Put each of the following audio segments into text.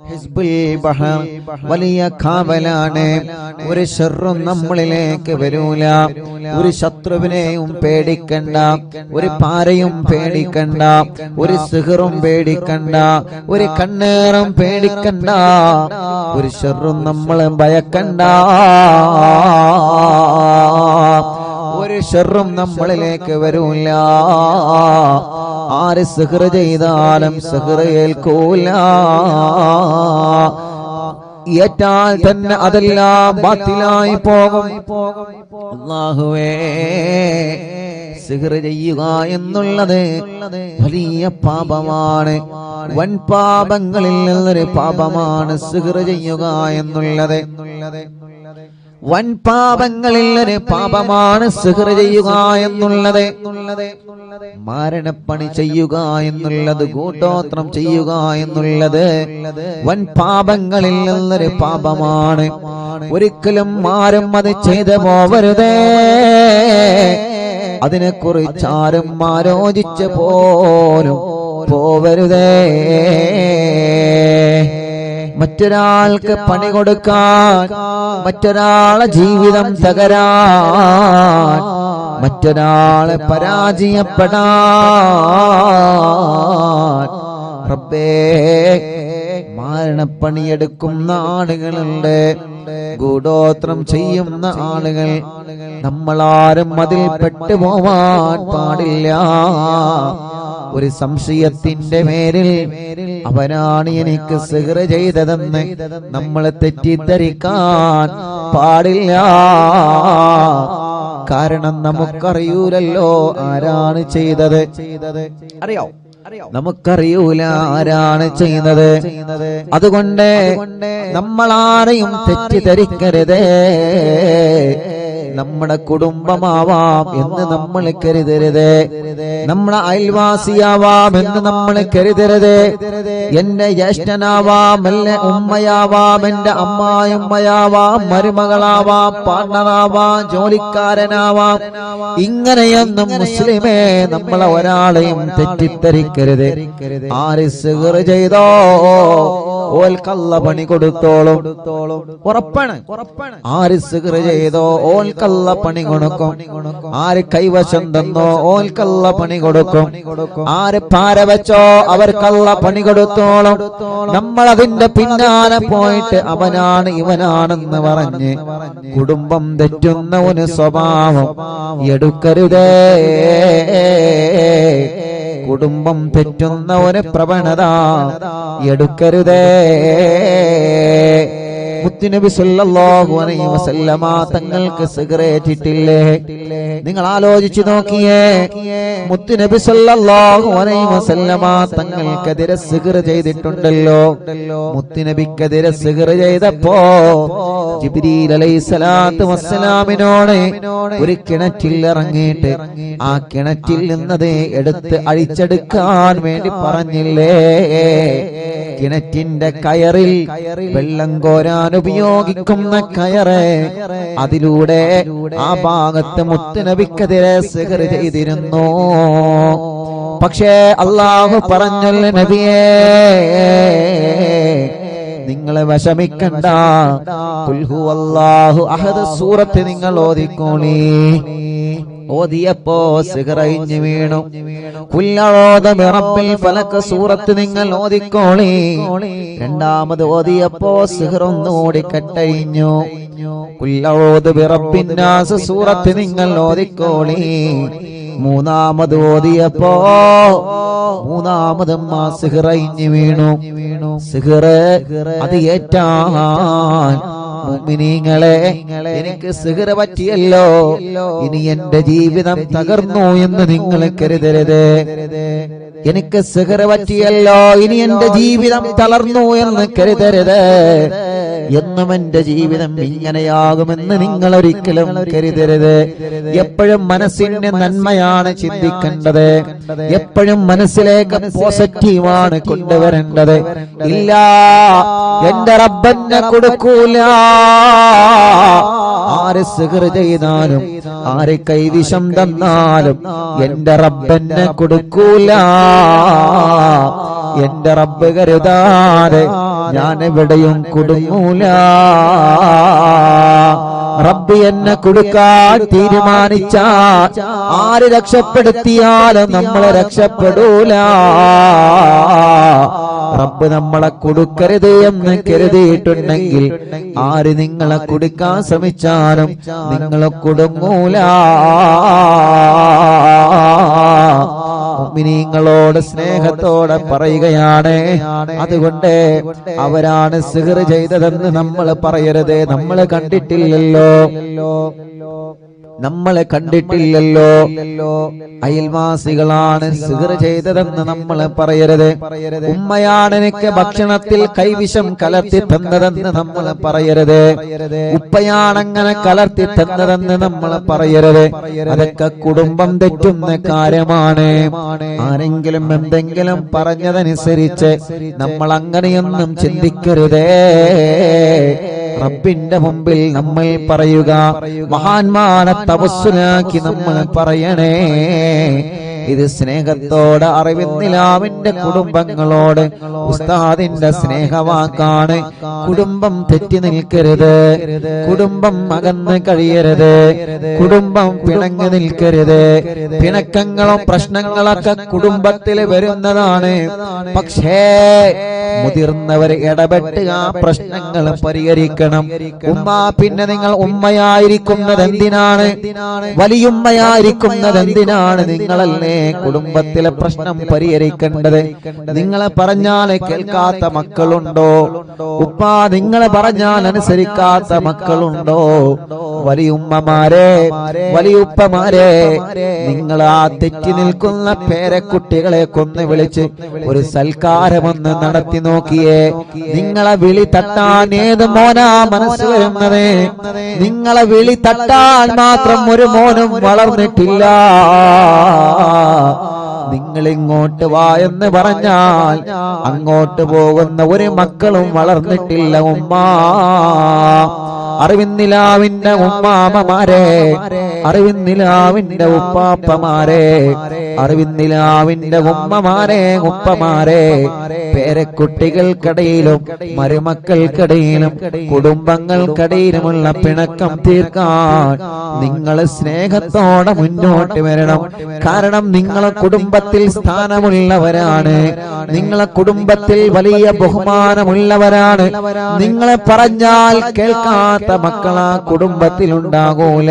ഹിസ്ബുൽ ബഹർ വലിയ കാവലാണ്. ഒരു ശർറും നമ്മളിലേക്ക് വരൂല. ഒരു ശത്രുവിനെയും പേടിക്കണ്ട, ഒരു പാരയും പേടിക്കണ്ട, ഒരു സിഹറും പേടിക്കണ്ട, ഒരു കണ്ണേറും പേടിക്കണ്ട, ഒരു ശർറും നമ്മളെ ഭയക്കണ്ട. ഒരു ശർറും നമ്മളിലേക്ക് വരൂല. ആര് സിഹ്ർ ചെയ്താലും സിഹ്ർ ഏൽക്കൂല. ഏറ്റാൽ തന്നെ അതെല്ലാം ബാത്തിലായി പോകും. അല്ലാഹുവേ, സിഹ്ർ ചെയ്യുക എന്നുള്ളത് വലിയ പാപമാണ്. വൻ പാപങ്ങളിൽ നിന്നൊരു പാപമാണ് സിഹ്ർ ചെയ്യുക എന്നുള്ളത്. വൻ പാപങ്ങളിൽ ഒരു പാപമാണ് സിഹ്ർ ചെയ്യുക എന്നുള്ളത്. മാരണപ്പണി ചെയ്യുക എന്നുള്ളത്, കൂട്ടോത്രം ചെയ്യുക എന്നുള്ളത് വൻ പാപങ്ങളിൽ നിന്നൊരു പാപമാണ്. ഒരിക്കലും ആരും അത് ചെയ്തു പോവരുതേ. അതിനെക്കുറിച്ച് ആരും ആലോചിച്ച് പോലും പോവരുതേ. മറ്റൊരാൾക്ക് പണി കൊടുക്കാൻ, മറ്റൊരാളെ ജീവിതം തകരാൻ, മറ്റൊരാളെ പരാജയപ്പെടാൻ റബ്ബേ മാരണപ്പണിയെടുക്കുന്ന ആളുകളുണ്ട്, ഗൂഢോത്രം ചെയ്യുന്ന ആളുകൾ. നമ്മളാരും അതിൽ പെട്ടുപോവാൻ പാടില്ല. ഒരു സംശയത്തിന്റെ പേരിൽ അവനാണ് എനിക്ക് സിഹ്ർ ചെയ്തതെന്ന് നമ്മൾ തെറ്റിദ്ധരിക്കാൻ പാടില്ല. കാരണം നമുക്കറിയൂലല്ലോ ആരാണ് ചെയ്തത്. അറിയോ? നമുക്കറിയൂല ആരാണ് ചെയ്യുന്നത്. അതുകൊണ്ട് നമ്മളാരെയും തെറ്റിദ്ധരിക്കരുതേ. നമ്മുടെ കുടുംബമാവാം എന്ന് നമ്മൾ കരുതരുത്. നമ്മുടെ അയൽവാസിയാവാം എന്ന് നമ്മൾ കരുതരുത്. എന്റെ ജ്യേഷ്ഠനാവാം, എന്റെ ഉമ്മയാവാം, എന്റെ അമ്മായിമ്മയാവാം, മരുമകളാവാം, പാർട്ണറാവാം, ജോലിക്കാരനാവാം. ഇങ്ങനെയൊന്നും മുസ്ലിമേ നമ്മളെ ഒരാളെയും തെറ്റിദ്ധരിക്കരുത്. ആര് സിഹ്ർ ചെയ്തോ ഓൽക്കല്ല പണി കൊടുത്തോളും. ഉറപ്പാണ്. ആര് സിഹ്ർ ചെയ്തോ ഓൽക്കല്ല പണി കൊടുക്കും. ആര് കൈവശം തന്നോ ഓൽക്കല്ല പണി കൊടുക്കും. ആര് പാര വെച്ചോ അവർക്കല്ല പണി കൊടുത്തോളും. നമ്മൾ അതിന്റെ പിന്നാലെ പോയിട്ട് അവനാണ് ഇവനാണെന്ന് പറഞ്ഞ് കുടുംബം തെറ്റുന്ന ഒരു സ്വഭാവം എടുക്കരുതേ. കുടുംബം തെറ്റുന്ന ഒരു പ്രവണത എടുക്കരുതേ. മുത്തുനബി സല്ലല്ലാഹു അലൈഹി വസല്ലമ തങ്ങൾക്ക് സിഗറേറ്റിട്ടില്ലേ? നിങ്ങൾ ആലോചിച്ചു നോക്കിയേ. മുത്തുനബി സല്ലല്ലാഹു അലൈഹി വസല്ലമ തങ്ങൾക്കെതിരെ സിഗർ ചെയ്തിട്ടുണ്ടല്ലോ. മുത്തുനബിക്കെതിരെ സിഗർ ചെയ്തപ്പോ ജിബ്രീൽ അലൈഹിസ്സലാത്തു വസ്സലാമിനോട് ഒരു കിണറ്റിൽ ഇറങ്ങിയിട്ട് ആ കിണറ്റിൽ നിന്നത് എടുത്ത് അഴിച്ചെടുക്കാൻ വേണ്ടി പറഞ്ഞില്ലേ? കിണറ്റിന്റെ കയറിൽ വെള്ളം കോരാൻ ഉപയോഗിക്കുന്ന കയറ്, അതിലൂടെ ആ ഭാഗത്ത് മുത്തുനബിക്കെതിരെ സിഹ്ർ ചെയ്തിരുന്നു. പക്ഷേ അല്ലാഹു പറഞ്ഞല്ലോ നബിയേ, നിങ്ങളെ വിഷമിക്കണ്ട. ഖുൽ ഹുവല്ലാഹു അഹദ് സൂറത്ത് നിങ്ങൾ ഓതിക്കോളി. ഓതിയപ്പോ സിഹ്ർ അഴിഞ്ഞു വീണു. ഖുൽ അഊദു ബിറബ്ബിൽ ഫലക് സൂറത്ത് നിങ്ങൾ ഓതിക്കോളി. രണ്ടാമത് ഓതിയപ്പോ സിഹ്ർ ഒന്നുകൂടി കട്ടഴിഞ്ഞു. ഖുൽ അഊദു ബിറബ്ബിൻ നാസ് സൂറത്ത് നിങ്ങൾ ഓതിക്കോളി. മൂന്നാമത് ഓതിയപ്പോ മൂന്നാമതും ആ സിഹ്ർ അഴിഞ്ഞു വീണു. സിഹ്ർ അത് ഏറ്റാൻ മുഅ്മിനീങ്ങളെ, എനിക്ക് സിഹ്ർ പറ്റിയല്ലോ, ഇനി എന്റെ ജീവിതം തകർന്നു എന്ന് നിങ്ങൾ കരുതരുത്. എനിക്ക് സിഹ്ർ പറ്റിയല്ലോ, ഇനി എന്റെ ജീവിതം തളർന്നു എന്ന് കരുതരുത്. എന്നും എന്റെ ജീവിതം ഇങ്ങനെയാകുമെന്ന് നിങ്ങൾ ഒരിക്കലും കരുതരുത്. എപ്പോഴും മനസ്സിന്റെ നന്മയാണ് ചിന്തിക്കേണ്ടത്. എപ്പോഴും മനസ്സിലേക്ക് പോസിറ്റീവാണ് കൊണ്ടുവരേണ്ടത്. ഇല്ല, എന്റെ റബ്ബെന്നെ കൊടുക്കൂല. ആര് സിഹ്ർ ചെയ്താലും ആര് കൈവിഷം തന്നാലും എന്റെ റബ്ബെന്നെ കൊടുക്കൂല. എന്റെ റബ്ബ് കരുതാതെ ഞാൻ എവിടെയും കുടുങ്ങൂല. റബ്ബ് എന്നെ കൊടുക്കാൻ തീരുമാനിച്ചാൽ ആര് രക്ഷപ്പെടുത്തിയാലും നമ്മളെ രക്ഷപ്പെടൂല. റബ്ബ് നമ്മളെ കൊടുക്കരുത് എന്ന് കരുതിയിട്ടുണ്ടെങ്കിൽ ആര് നിങ്ങളെ കൊടുക്കാൻ ശ്രമിച്ചാലും നിങ്ങളെ കുടുങ്ങൂല. മുഅ്മിനീങ്ങളോട് സ്നേഹത്തോടെ പറയുകയാണ്. അതുകൊണ്ട് അവരാണ് സിഹ്ർ ചെയ്തതെന്ന് നമ്മൾ പറയരുത്. നമ്മൾ കണ്ടിട്ടില്ലല്ലോ, നമ്മളെ കണ്ടിട്ടില്ലല്ലോ. അയൽവാസികളാണ് സിഹ്ർ ചെയ്തതെന്ന് നമ്മൾ പറയരുത്. ഉമ്മയാണ് എനിക്ക് ഭക്ഷണത്തിൽ കൈവിഷം കലർത്തി തന്നതെന്ന് നമ്മൾ പറയരുത്. ഉപ്പയാണങ്ങനെ കലർത്തി തന്നതെന്ന് നമ്മൾ പറയരുത്. അതൊക്കെ കുടുംബം തെറ്റുന്ന കാര്യമാണ്. ആരെങ്കിലും എന്തെങ്കിലും പറഞ്ഞതനുസരിച്ച് നമ്മൾ അങ്ങനെയൊന്നും ചിന്തിക്കരുതേ. റബ്ബിന്റെ മുമ്പിൽ നമ്മൾ പറയുക, മഹാന്മാരെ തവസ്സുലാക്കി നമ്മൾ പറയണേ. ഇത് സ്നേഹത്തോടെ അറിവിന്നിലാവിന്റെ കുടുംബങ്ങളോട് ഉസ്താദിന്റെ സ്നേഹവാക്കാണ്. കുടുംബം തെറ്റി നിൽക്കരുത്, കുടുംബം അകന്ന് കഴിയരുത്, കുടുംബം പിണങ്ങി നിൽക്കരുത്. പിണക്കങ്ങളും പ്രശ്നങ്ങളൊക്കെ കുടുംബത്തിൽ വരുന്നതാണ്. പക്ഷേ മുതിർന്നവർ ഇടപെട്ട് ആ പ്രശ്നങ്ങൾ പരിഹരിക്കണം. ഉമ്മ, പിന്നെ നിങ്ങൾ ഉമ്മയായിരിക്കുന്നത് എന്തിനാണ്? വലിയുമ്മയായിരിക്കുന്നത് എന്തിനാണ്? നിങ്ങളല്ലേ കുടുംബത്തിലെ പ്രശ്നം പരിഹരിക്കേണ്ടത്. നിങ്ങളെ പറഞ്ഞാൽ കേൾക്കാത്ത മക്കളുണ്ടോ? ഉപ്പ നിങ്ങളെ പറഞ്ഞാൽ അനുസരിക്കാത്ത മക്കളുണ്ടോ? വലിയുമ്മമാരെ, വലിയുപ്പമാരെ, നിങ്ങൾ ആ തെറ്റി നിൽക്കുന്ന പേരക്കുട്ടികളെ കൊന്ന് വിളിച്ച് ഒരു സൽക്കാരമൊന്ന് നടത്തി നോക്കിയേ. നിങ്ങളെ വിളി തട്ടാൻ ഏത് മോനാ മനസ്സ് വരുന്നത്? നിങ്ങളെ വിളി തട്ടാൻ മാത്രം ഒരു മോനും വളർന്നിട്ടില്ല. നിങ്ങൾ ഇങ്ങോട്ട് വാ എന്ന് പറഞ്ഞാൽ അങ്ങോട്ട് പോകുന്ന ഒരു മക്കളും വളർന്നിട്ടില്ല. ഉമ്മ, അറിവിന്നിലാവിന്റെ ഉമ്മാമമാരെ, അറിവിന്നിലാവിന്റെ ഉപ്പാപ്പമാരെ, അറിവിന്നിലാവിന്റെ ഉമ്മമാരെ, ഉപ്പമാരെ, പേരക്കുട്ടികൾക്കിടയിലും മരുമക്കൾക്കിടയിലും കുടുംബങ്ങൾക്കിടയിലുമുള്ള പിണക്കം തീർക്കാൻ നിങ്ങൾ സ്നേഹത്തോടെ മുന്നോട്ട് വരണം. കാരണം നിങ്ങളെ കുടുംബത്തിൽ സ്ഥാനമുള്ളവരാണ്, നിങ്ങളെ കുടുംബത്തിൽ വലിയ ബഹുമാനമുള്ളവരാണ്. നിങ്ങളെ പറഞ്ഞാൽ കേൾക്കാത്ത മക്കളാ കുടുംബത്തിൽ ഉണ്ടാകൂല.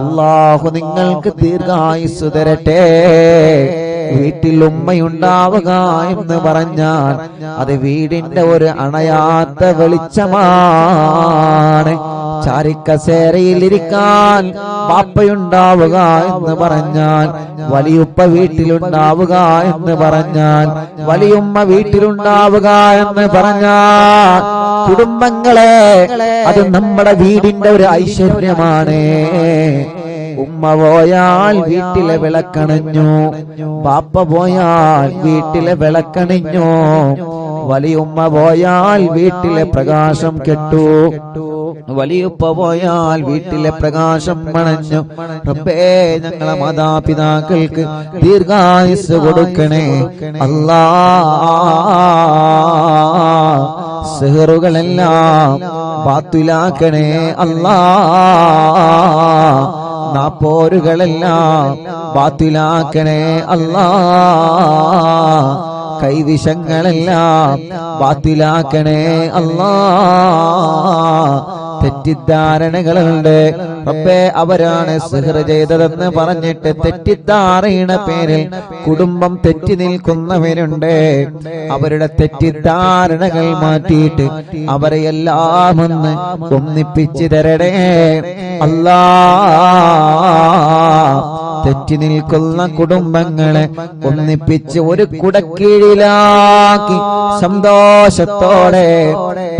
അല്ലാഹു നിങ്ങൾക്ക് ദീർഘായുസ്സ് തരട്ടെ. വീട്ടിൽ ഉമ്മയുണ്ടാവുക എന്ന് പറഞ്ഞാൽ അത് വീടിന്റെ ഒരു അണയാത്ത വെളിച്ചമാണ്. ചാരിക്കസേരയിലിരിക്കാൻ ബാപ്പയുണ്ടാവുക എന്ന് പറഞ്ഞാൽ, വലിയുപ്പ വീട്ടിലുണ്ടാവുക എന്ന് പറഞ്ഞാൽ, വലിയുമ്മ വീട്ടിലുണ്ടാവുക എന്ന് പറഞ്ഞാൽ, കുടുംബങ്ങളെ അത് നമ്മുടെ വീടിന്റെ ഒരു ഐശ്വര്യമാണ്. ഉമ്മ പോയാൽ വീട്ടിലെ വിളക്കണിഞ്ഞു, ബാപ്പ പോയാൽ വീട്ടിലെ വിളക്കണിഞ്ഞു, വലിയുമ്മ പോയാൽ വീട്ടിലെ പ്രകാശം കെട്ടു, വലിയുപ്പ പോയാൽ വീട്ടിലെ പ്രകാശം മണഞ്ഞു. റബ്ബേ, ഞങ്ങളെ മാതാപിതാക്കൾക്ക് ദീർഘായുസ്സ് കൊടുക്കണേ അല്ലാ. സിഹറുകളെല്ലാം ബാത്തിലാക്കണേ അല്ലാ. നാപ്പോരുകളെല്ലാം ബാത്തിലാക്കണേ അല്ലാ. കൈവിഷങ്ങളെല്ലാം ബാത്തിലാക്കണേ അല്ലാ. തെറ്റിദ്ധാരണകളുണ്ട് റബ്ബേ, അവരാണ് സിഹ്ർ ചെയ്തതെന്ന് പറഞ്ഞിട്ട് തെറ്റിദ്ധാരണയുടെ പേരിൽ കുടുംബം തെറ്റി നിൽക്കുന്നവരുണ്ട്. അവരുടെ തെറ്റിദ്ധാരണകൾ മാറ്റിയിട്ട് അവരെ എല്ലാം ഒന്ന് ഒന്നിപ്പിച്ചു തരണേ അല്ലാ. തെറ്റി നിൽക്കുന്ന കുടുംബങ്ങളെ ഒന്നിപ്പിച്ച് ഒരു കുടക്കീഴിലാക്കി സന്തോഷത്തോടെ,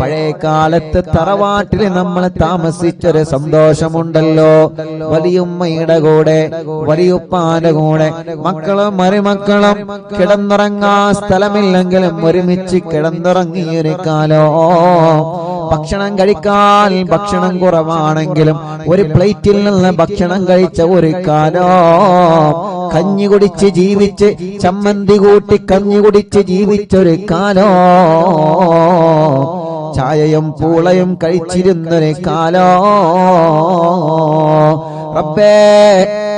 പഴയ കാലത്ത് തറവാട്ടിൽ നമ്മൾ താമസിച്ചൊരു സന്തോഷമുണ്ടല്ലോ. വലിയുമ്മയുടെ കൂടെ, വലിയുപ്പാന്റെ കൂടെ, മക്കളും മരുമക്കളും കിടന്നുറങ്ങാൻ സ്ഥലമില്ലെങ്കിലും ഒരുമിച്ച് കിടന്നുറങ്ങിയൊരു കാലോ. ഭക്ഷണം കഴിക്കാൻ ഭക്ഷണം കുറവാണെങ്കിലും ഒരു പ്ലേറ്റിൽ നിന്ന് ഭക്ഷണം കഴിച്ച ഒരു കാലോ. കഞ്ഞി കുടിച്ച് ജീവിച്ച്, ചമ്മന്തി കൂട്ടി കഞ്ഞി കുടിച്ച് ജീവിച്ചൊരു കാലോ. ചായയും പൂളയും കഴിച്ചിരുന്നൊരു കാലോ റബ്ബേ,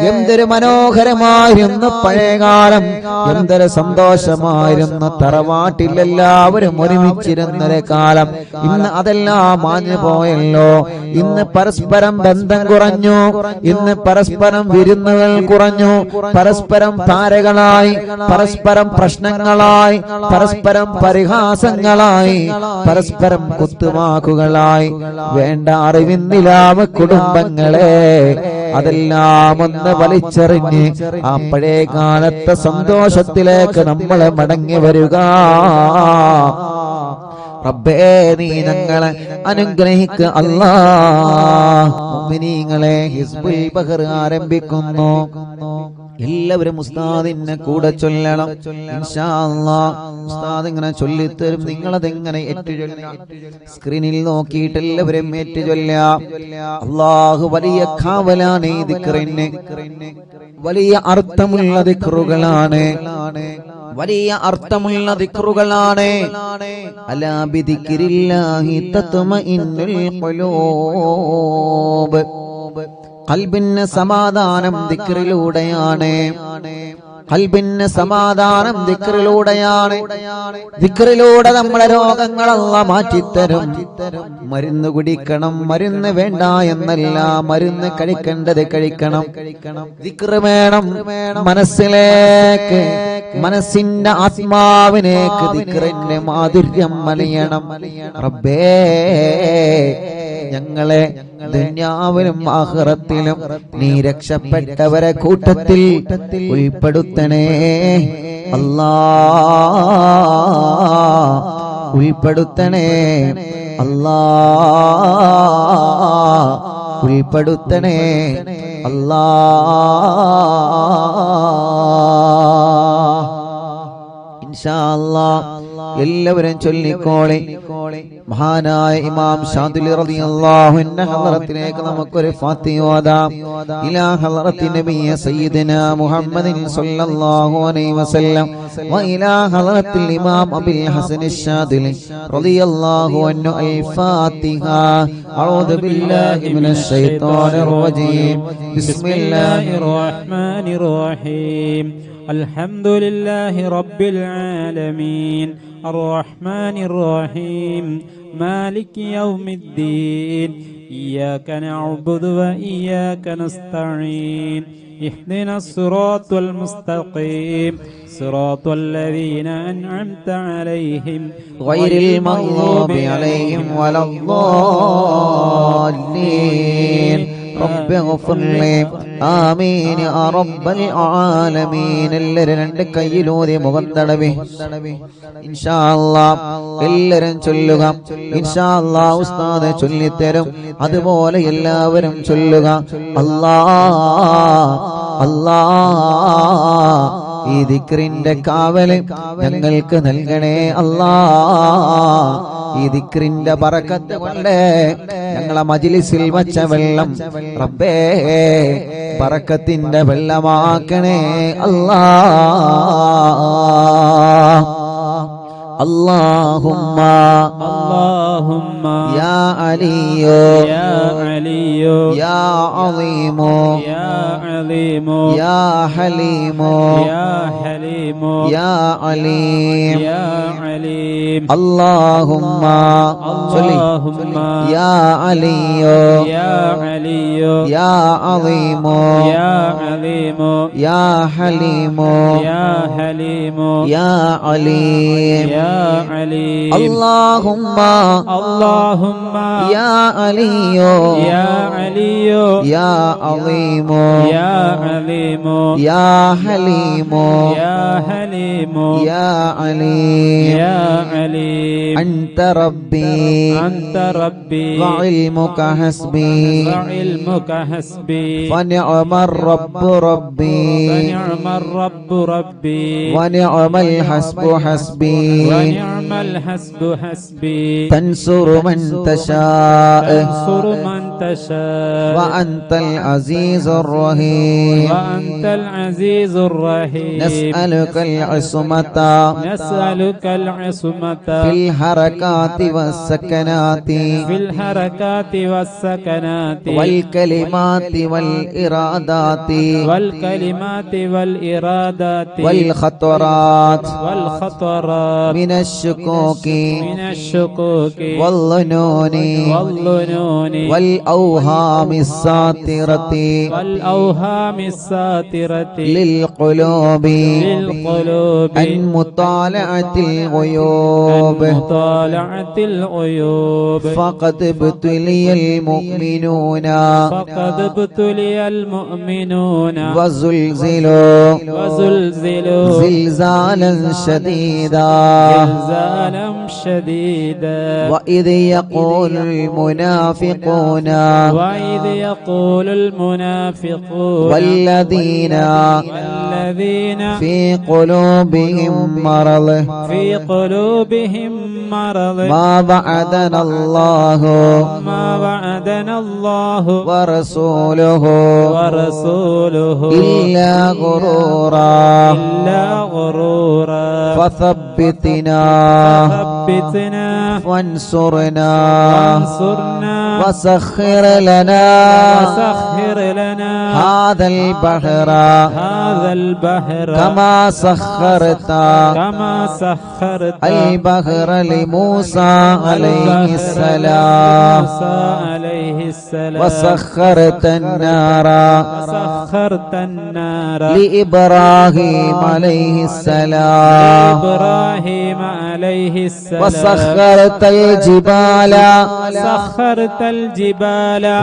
എന്തൊരു മനോഹരമായിരുന്നു പഴയകാലം, എന്തൊരു സന്തോഷമായിരുന്നു തറവാട്ടിൽ എല്ലാവരും ഒരുമിച്ചിരുന്നൊരു കാലം. ഇന്ന് അതെല്ലാം മാഞ്ഞു പോയല്ലോ. ഇന്ന് പരസ്പരം ബന്ധം കുറഞ്ഞു, ഇന്ന് പരസ്പരം വിരുന്നുകൾ കുറഞ്ഞു, പരസ്പരം താരകളായി, പരസ്പരം പ്രശ്നങ്ങളായി, പരസ്പരം പരിഹാസങ്ങളായി, പരസ്പരം കുത്തുവാക്കുകളായി. വേണ്ട അറിവിന്നിലാവ് കുടുംബങ്ങളെ, അതെല്ലാം ഒന്ന് വലിച്ചെറിഞ്ഞ് ആ പഴയ കാലത്തെ സന്തോഷത്തിലേക്ക് നമ്മൾ മടങ്ങി വരിക. റബ്ബേ, നീ ഞങ്ങളെ അനുഗ്രഹിക്കുക അല്ലാഹ്. മുഅ്മിനീങ്ങളെ, ഹിസ്ബുൽ ബഹർ ആരംഭിക്കുന്നു. എല്ലാവരും ഉസ്താദിനെ കൂടെ ചൊല്ലണം ഇൻഷാ അല്ലാഹ്. ഉസ്താദ് ഇങ്ങനെ ചൊല്ലിത്തരും, നിങ്ങളതെങ്ങനെ സ്ക്രീനിൽ നോക്കിയിട്ട് എല്ലാവരും ഏറ്റു ചൊല്ലാം. അല്ലാഹു വലിയ കാവലാണ് ഈ ദിക്റിന്. വലിയ അർത്ഥമുള്ള ദിക്റുകളാണ്, വലിയ അർത്ഥമുള്ള ദിക്റുകളാണ്. അലാ ബിദിക്രില്ലാഹി തത്മഇന്നുൽ ഖുലൂബ്. ഖൽബിന് സമാധാനം ദിക്റിലൂടെയാണ്, ഖൽബിന് സമാധാനം ദിക്റിലൂടെയാണ്. ദിക്റിലൂടെ നമ്മുടെ രോഗങ്ങൾ അല്ലാഹ് മാറ്റിത്തരും. മരുന്ന് കുടിക്കണം, മരുന്ന് വേണ്ട എന്നല്ല, മരുന്ന് കഴിക്കേണ്ടത് കഴിക്കണം. ദിക്റ് വേണം മനസ്സിലേക്ക്, മനസ്സിന്റെ ആത്മാവിനേക്ക് ദിക്റിന്റെ മാധുര്യം മലയണം. റബ്ബേ, ഞങ്ങളെ ദുനിയാവിലും ആഖിറത്തിലും നീ രക്ഷപ്പെട്ടവരെ കൂട്ടത്തിൽ ഉൾപ്പെടുത്തണേ അല്ലാഹ്, ഉൾപ്പെടുത്തണേ അല്ലാഹ്, ഉൾപ്പെടുത്തണേ അല്ലാഹ്. ഇൻഷാ അല്ലാഹ് എല്ലാവരും ചൊല്ലിക്കോളെ. മഹാനായ ഇമാം ശാദിലി റളിയല്ലാഹു അൻഹു ഹളറത്തിലേക്ക് നമുക്കൊരു ഫാത്തിഹ ഓതാം. ഇലാ ഹളറത്തി നബിയ സയ്യിദനാ മുഹമ്മദിൻ സ്വല്ലല്ലാഹു അലൈഹി വസല്ലം വ ഇലാ ഹളറത്തിൽ ഇമാം അബുൽ ഹസൻ അശ്ശാദിലി റളിയല്ലാഹു അൻഹു അൽ ഫാത്തിഹ. അഊദു ബില്ലാഹി മിനശ് ശൈത്വാനിർ റജീം. ബിസ്മില്ലാഹിർ റഹ്മാനിർ റഹീം. അൽഹംദുലില്ലാഹി റബ്ബിൽ ആലമീൻ അർറഹ്മാനിർ റഹീം മാലികി യൗമിദ്ദീൻ ഇയ്യാക നഅ്ബുദു വ ഇയ്യാക നസ്തഈൻ ഇഹ്ദിനസ് സിറാത്തൽ മുസ്തഖീം സിറാത്തൽ ലദീന അൻഅംത അലൈഹിം ഗൈറിൽ മഗ്ദൂബി അലൈഹിം വലദ്ദാല്ലീൻ. റബ്ബി ഗ്ഫിർ ലി ആമീൻ യാ റബ്ബൽ ആലമീൻ. എല്ലാവരും രണ്ട് കയ്യിലൂതി മുഖം തടവി ഇൻഷാ അല്ലാഹ് എല്ലാവരും ചൊല്ലുക. ഇൻഷാ അല്ലാഹ് ഉസ്താദ് ചൊല്ലിത്തരും, അതുപോലെ എല്ലാവരും ചൊല്ലുക. അല്ലാഹ് അല്ലാഹ്, ഈ ദിക്റിന്റെ കാവല് ഞങ്ങൾക്ക് നൽകണേ അല്ലാഹ്. ഈ ദിക്റിന്റെ ബറക്കത്ത് കൊണ്ട് ഞങ്ങളെ മജ്ലിസിൽ വച്ച വെള്ളം റബ്ബേ ബറക്കത്തിന്റെ വെള്ളമാക്കണേ അല്ലാഹ്. اللهم اللهم يا علي يا علي يا عظيم يا عظيم يا حليم يا حليم يا عليم يا عليم. اللهم اللهم يا علي يا علي يا عظيم يا عظيم يا حليم يا حليم يا عليم يا عليم. اللهم اللهم يا علي يا علي يا عظيم يا عظيم يا حليم يا حليم يا عليم يا عليم. أنت ربي أنت ربي وعلمك حسبي وعلمك حسبي فنعم الرب ربي فنعم الرب ربي ونعم الحسب حسبي ونعم ما الحسب حسبي تنصر من تشاء تنصر من تشاء وأنت العزيز الرحيم وأنت العزيز الرحيم نسألك العصمة نسألك العصمة في الحركات والسكنات في الحركات والسكنات والكلمات والإرادات والكلمات والإرادات والخطرات والخطرات من الشكوك من الشكوك والظنون والظنون والأوهام الساطرة والأوهام الساترة للقلوب للقلوب عن مطالعة الغيوب مطالعة العيوب فقد ابتلي المؤمنون فقد ابتلي المؤمنون وزلزلوا وزلزلوا زلزالا شديدا زلزالا شديدا وإذ يقول المنافقون وإذ يقول المنافقون والذين في قلوبهم مرض في قلوبهم مرض ما وعدنا الله ورسوله إلا غرورا فثبتنا وانصرنا وسخر لنا هذا البحر كما سخرت البحر لموسى عليه السلام وسخرت النار لإبراهيم عليه السلام وسخرت الجبال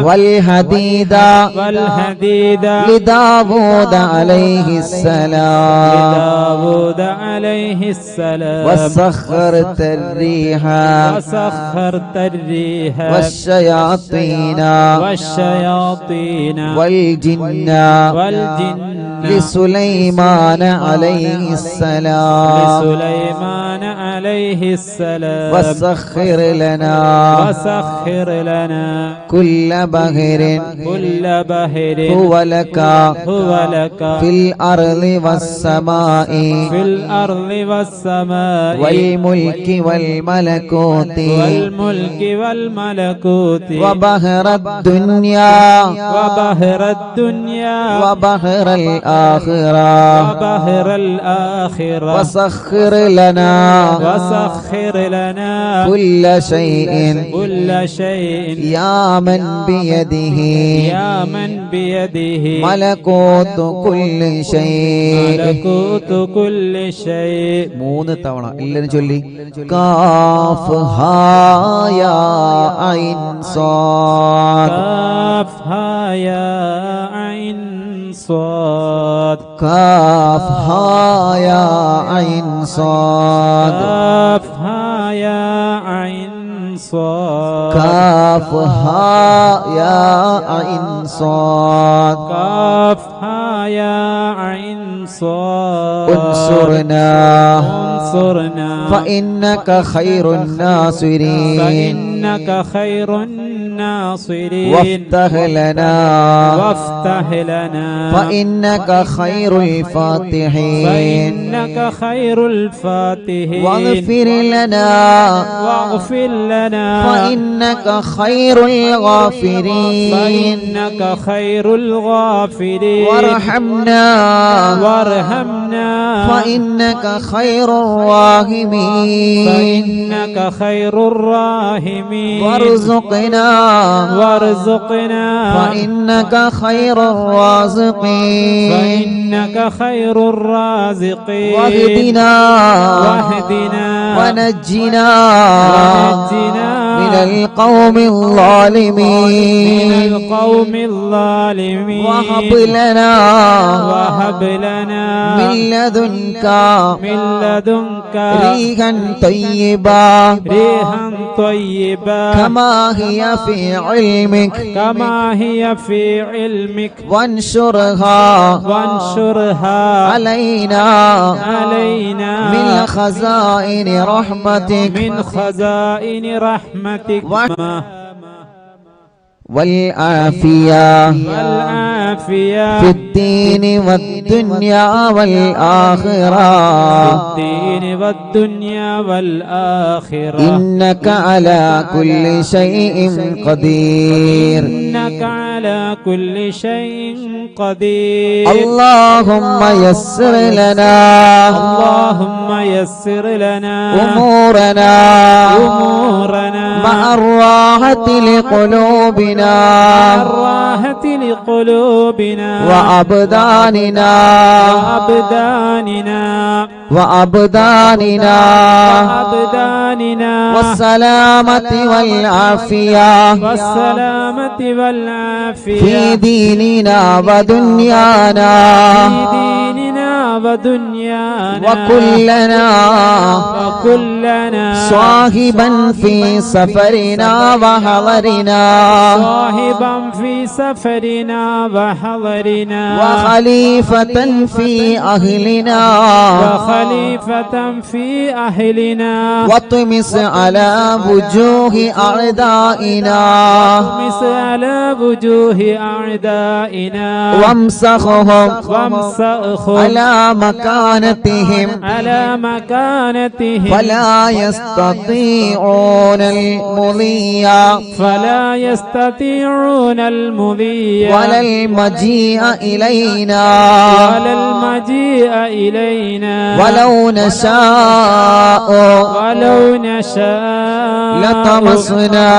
والحديد لداود عليه السلام وسخرت الريح والشياطين والجن لسليمان عليه السلام وسخر لنا كل بحر هو لك في الأرض والسماء والملك والملكوت وبحر الدنيا وبحر الآخرة وسخر لنا كل شيء يا من بيده ملكوت كل شيء മൂന്ന് തവണ എല്ലാവരും ചൊല്ലി കാഫ് ഹാ യാ ഐൻ സാദ് കാഫ് ഹാ യാ ഐൻ صاد كاف ها يا عين صاد كاف ها يا عين صاد كاف ها يا عين صاد كاف ها يا عين صاد انصرنا فإنك خير الناصرين وافتح لنا فإنك خير الفاتحين واغفر لنا فإنك خير الغافرين وارحمنا فإنك خير الراحمين وارزقنا فإنك خير الرازقين واهدنا ونجنا من القوم الظالمين وهب لنا من لدنك ريحا طيبا كما هي في علمك وانشرها علينا من خزائن رحمتك والعافية في الدين والدنيا والآخرة إنك على كل شيء قدير اللهم يسر لنا أمورنا مع الراحة لقلوبنا وأبداننا والسلامة والعافية في ديننا ودنيانا وكلنا صاحبا في سفرنا وحضرنا وخليفة في أهلنا واطمس على وجوه أعدائنا وامسخهم على مكانتهم فلا يستطيعون المضي ولا المجيء إلينا ولو نشاء لطمسنا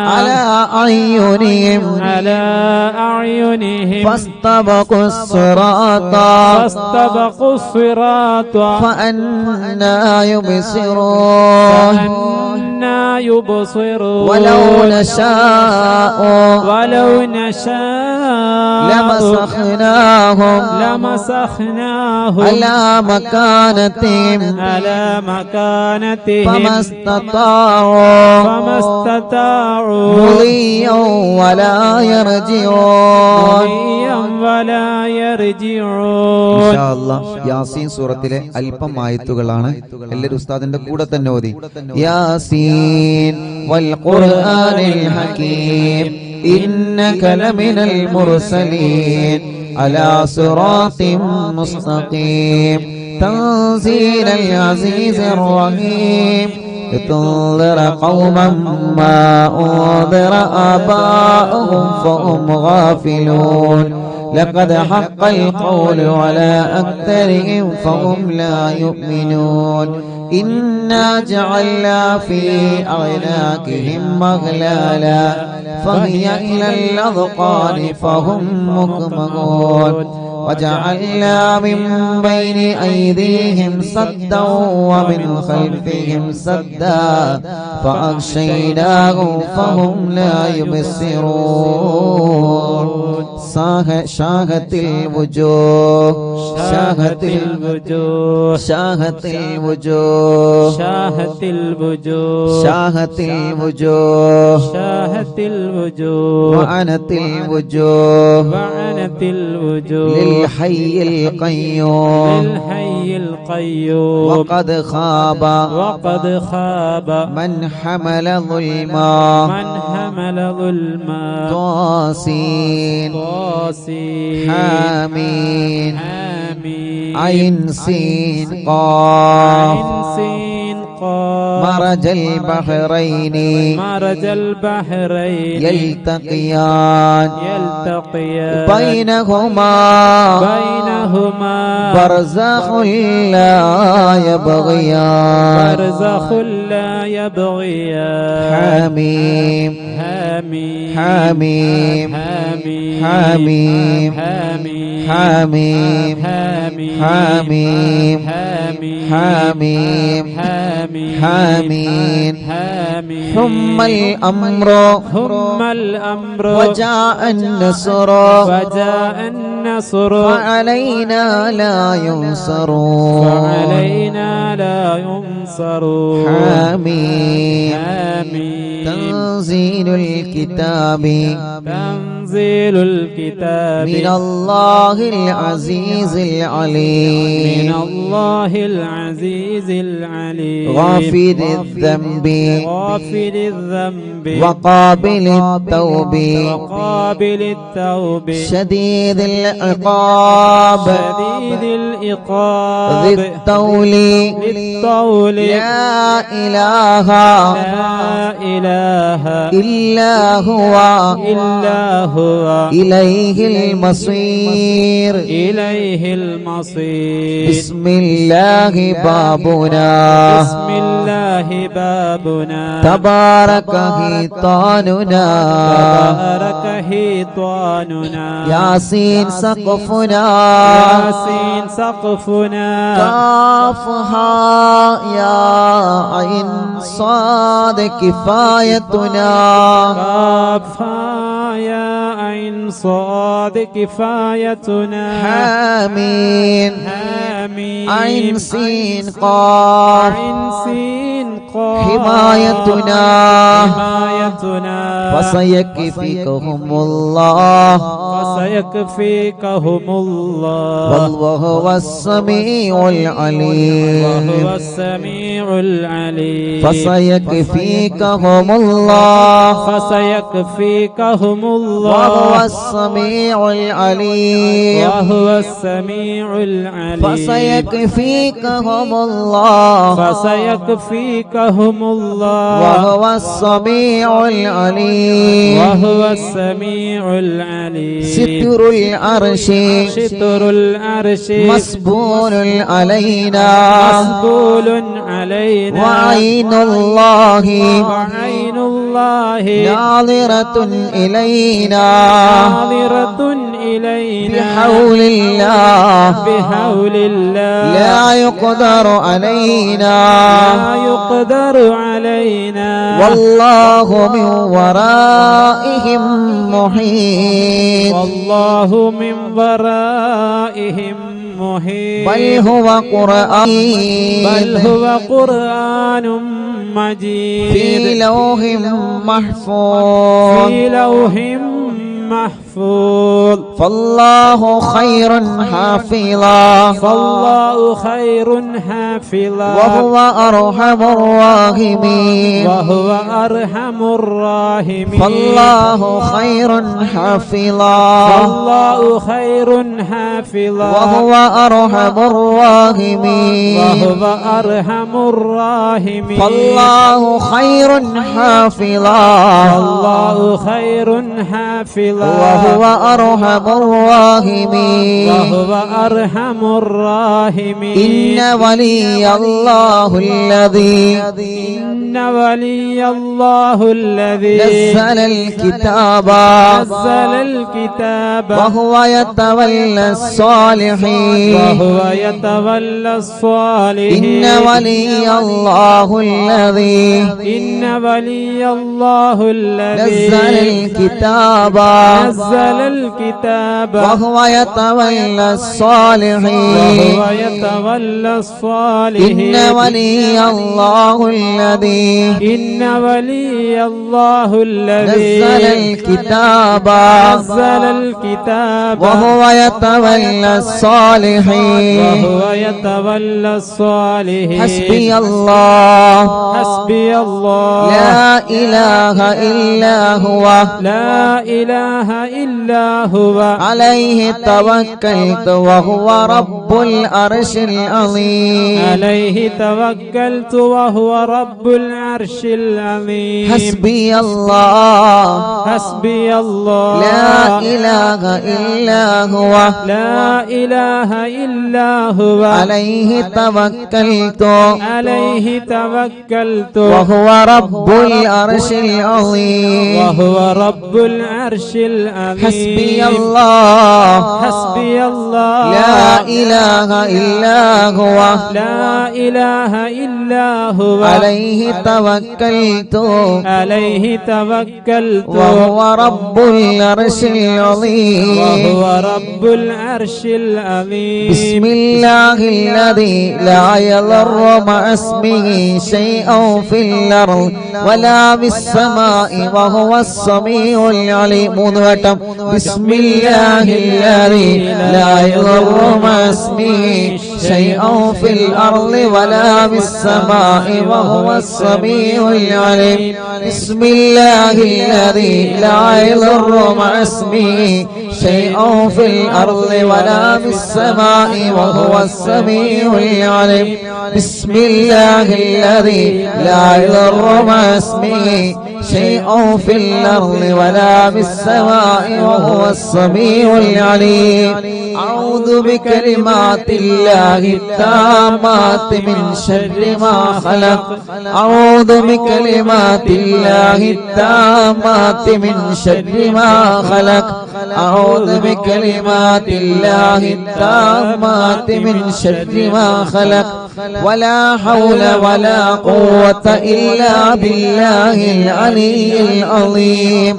على أعينهم فاستبقوا الصراط فأنا يبصرون ولو نشاء لمسخناهم على مكانتهم فما استطاعوا مضيا ولا يرجعون ഇൻഷാ അല്ലാഹ് യാസീൻ സൂറത്തിലെ അല്പം ആയത്തുകളാണ്. എല്ലാവരും ഉസ്താദിന്റെ കൂടെ തന്നെ ഓതി. യാസീൻ വൽ ഖുർആനിൽ ഹകീം ഇന്നക ലമിനൽ മുർസലീൻ അലാ സിറാത്തിൻ മുസ്തഖീം തൻസീലൽ അസീസിർ റഹീം لتنذر قوما ما أنذر آباؤهم فهم غافلون لقد حق القول على أكثرهم فهم لا يؤمنون إنا جعلنا في أعناقهم أغلالا فهي إلى الأذقان فهم مقمحون وجعلنا من بين أيديهم سدا ومن خلفهم سدا فأغشيناهم فهم لا يبصرون شاهت الوجوه وعنت الوجوه للحي القيوم وقد خاب من حمل ظلما طاسين حامين عين سين قاف مرج البحرين يلتقيان بينهما برزخ لا يبغيان حميم حميم حميم حميم حميم حميم حميم ثم الأمر وجاء النصر فعلينا لا ينصر حميم تنزيل الكتاب من الله العزيز العليم غافر الذنب وقابل التوب شديد العقاب ذي الطول لا إله إلا هو إليه المصير بسم الله بابنا تبارك حيطاننا ياسين سقفنا كافها يا عين صاد كفايتنا حميم عين سين قاف حمايتنا فسيكفيكهم الله بل وهو السميع العليم فسيكفيكهم الله وهو السميع العليم فسيكفيكهم الله وهو السميع العليم ستر العرش مسبول علينا وعين الله ناظرة إلينا بحول الله لا يقدر علينا والله من ورائهم محيط بل هو قرآن مجيد في لوح محفوظ فالله خير حافظا وهو أرحم الراحمين فالله خير حافظا وهو أرحم الراحمين فالله خير حافظا وهو أرحم الراحمين إن ولي الله الذي نزل الكتاب وهو يتولى الصالحين إن ولي الله الذي نزل الكتاب وهو يتولى الصالحين إن ولي الله الذي نزل الكتاب وهو يتولى الصالحين حسبي الله لا إله إلا هو إلا هو عليه توكلت وهو رب العرش العظيم عليه توكلت وهو رب العرش العظيم حسبي الله حسبي الله لا إله إلا هو لا إله إلا هو عليه توكلت عليه توكلت وهو رب العرش العظيم وهو رب العرش العظيم حسبي الله حسبي الله لا إله إلا هو لا إله إلا هو عليه توكلت عليه توكلت وهو رب العرش العظيم وهو رب العرش العظيم بسم الله الذي لا يضر مع اسمه شيء في الأرض ولا في السماء وهو السميع العليم بسم الله الذي لا يضر مع اسمه شيء في الأرض ولا في السماء وهو السميع العليم بسم الله الذي لا يضر مع اسمه شيء في الأرض ولا في السماء وهو السميع العليم بسم الله الذي لا يضر مع اسمه شيء في الأرض ولا في السماء وهو السميع العليم أعوذ بكلمات الله التامات من شر ما خلق أعوذ بكلمات الله التامات من شر ما خلق أعوذ بكلمات الله التامات من شر ما خلق ولا حول ولا قوة إلا بالله العلي العظيم